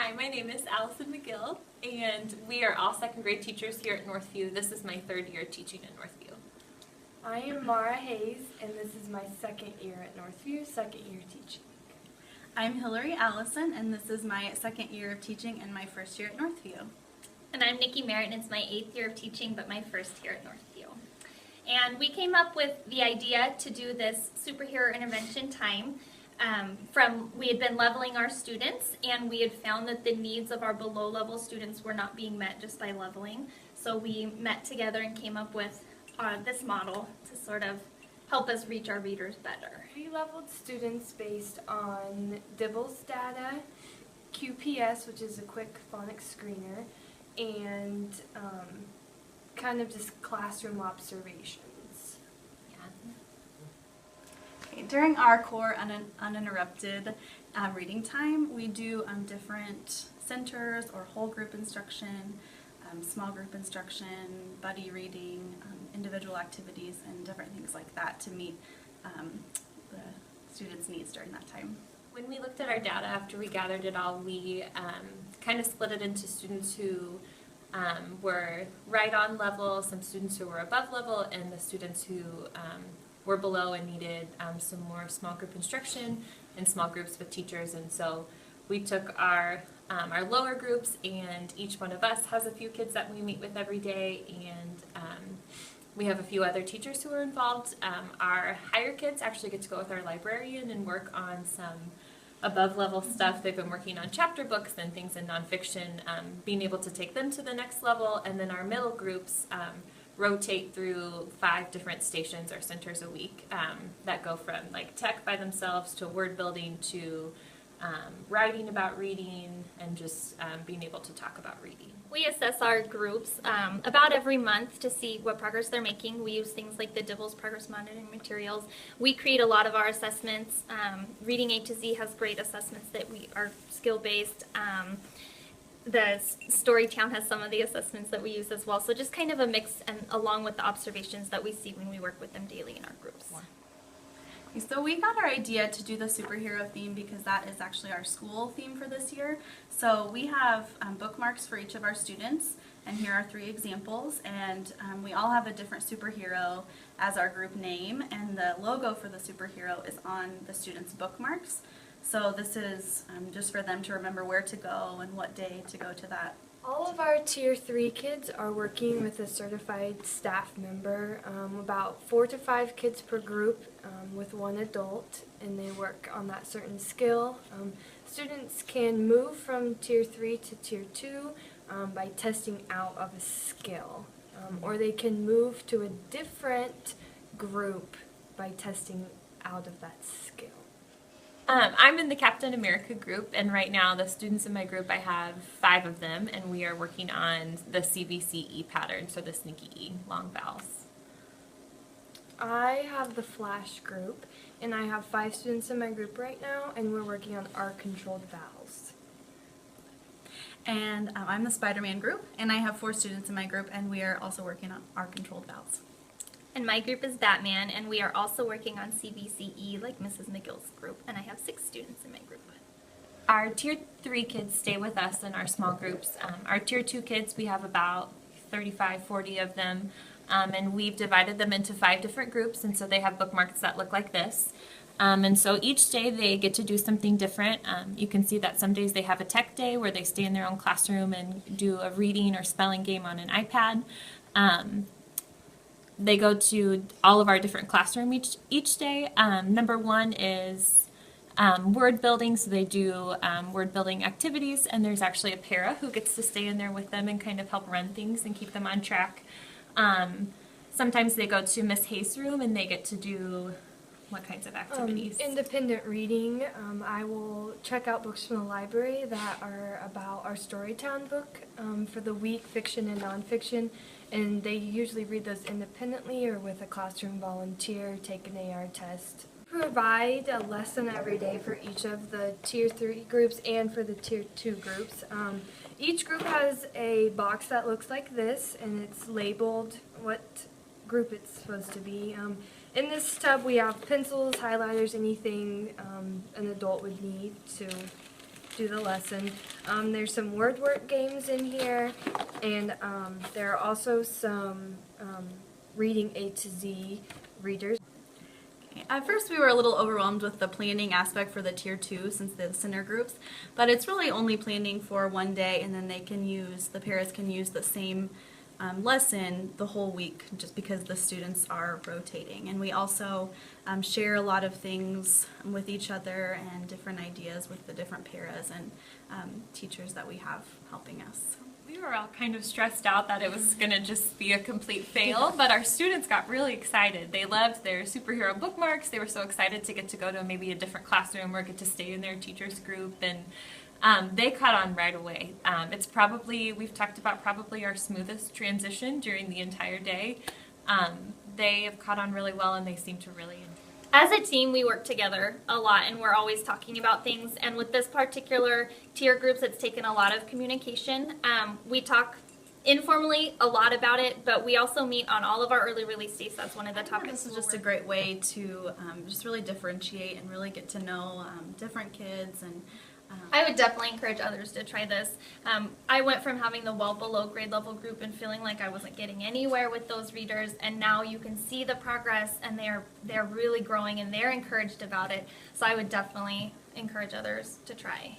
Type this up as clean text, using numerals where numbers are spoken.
Hi, my name is Allison McGill, and we are all second grade teachers here at Northview. This is my third year teaching at Northview. I am Mara Hayes, and this is my second year at Northview, second year teaching. I'm Hillary Allison, and this is my second year of teaching and my first year at Northview. And I'm Nikki Merritt, and it's my 8th year of teaching, but my first year at Northview. And we came up with the idea to do this superhero intervention time we had been leveling our students, and we had found that the needs of our below level students were not being met just by leveling. So we met together and came up with this model to sort of help us reach our readers better. We leveled students based on DIBELS data, QPS, which is a quick phonics screener, and kind of just classroom observations. During our core uninterrupted reading time, we do different centers or whole group instruction, small group instruction, buddy reading, individual activities, and different things like that to meet the students' needs during that time. When we looked at our data after we gathered it all, we kind of split it into students who were right on level, some students who were above level, and the students who were below and needed some more small group instruction and small groups with teachers. And so we took our lower groups, and each one of us has a few kids that we meet with every day, and we have a few other teachers who are involved. Our higher kids actually get to go with our librarian and work on some above level stuff. They've been working on chapter books and things in nonfiction, being able to take them to the next level. And then our middle groups rotate through 5 different stations or centers a week that go from like tech by themselves to word building to writing about reading and just being able to talk about reading. We assess our groups about every month to see what progress they're making. We use things like the DIBELS progress monitoring materials. We create a lot of our assessments. Reading A to Z has great assessments that are skill-based. The Storytown has some of the assessments that we use as well. So just kind of a mix, and along with the observations that we see when we work with them daily in our groups. So we got our idea to do the superhero theme because that is actually our school theme for this year. So we have bookmarks for each of our students, and here are 3 examples, and we all have a different superhero as our group name, and the logo for the superhero is on the students' bookmarks. So this is just for them to remember where to go and what day to go to that. All of our Tier 3 kids are working with a certified staff member, about 4 to 5 kids per group with 1 adult, and they work on that certain skill. Students can move from Tier 3 to Tier 2 by testing out of a skill, or they can move to a different group by testing out of that skill. I'm in the Captain America group, and right now the students in my group, I have 5 of them, and we are working on the CBCE pattern, so the sneaky E, long vowels. I have the Flash group, and I have 5 students in my group right now, and we're working on our controlled vowels. And I'm the Spider-Man group, and I have 4 students in my group, and we are also working on our controlled vowels. And my group is Batman, and we are also working on CBCE like Mrs. McGill's group, and I have 6 students in my group. Our Tier 3 kids stay with us in our small groups. Our Tier 2 kids, we have about 35, 40 of them, and we've divided them into 5 different groups, and so they have bookmarks that look like this. And so each day they get to do something different. You can see that some days they have a tech day where they stay in their own classroom and do a reading or spelling game on an iPad. They go to all of our different classrooms each day. Number 1 is word building, so they do word building activities, and there's actually a para who gets to stay in there with them and kind of help run things and keep them on track. Sometimes they go to Miss Hayes' room and they get to do what kinds of activities? Independent reading. I will check out books from the library that are about our Storytown book for the week, fiction and nonfiction, and they usually read those independently or with a classroom volunteer, take an AR test. Provide a lesson every day for each of the Tier 3 groups and for the Tier 2 groups. Each group has a box that looks like this, and it's labeled what group it's supposed to be. In this tub we have pencils, highlighters, anything an adult would need to do the lesson. There's some word work games in here, and there are also some reading A to Z readers. At first we were a little overwhelmed with the planning aspect for the tier 2 since the center groups, but it's really only planning for one day, and then the parents can use the same lesson the whole week just because the students are rotating. And we also share a lot of things with each other and different ideas with the different paras and teachers that we have helping us. We were all kind of stressed out that it was going to just be a complete fail, but our students got really excited. They loved their superhero bookmarks. They were so excited to get to go to maybe a different classroom or get to stay in their teacher's group, and they caught on right away. It's probably, we've talked about probably our smoothest transition during the entire day. They have caught on really well, and they seem to really enjoy it. As a team, we work together a lot, and we're always talking about things. And with this particular tier groups, it's taken a lot of communication. We talk informally a lot about it, but we also meet on all of our early release days. That's one of the topics. This is just a great way to just really differentiate and really get to know different kids. And I would definitely encourage others to try this. I went from having the well below grade level group and feeling like I wasn't getting anywhere with those readers, and now you can see the progress, and they're really growing, and they're encouraged about it. So I would definitely encourage others to try.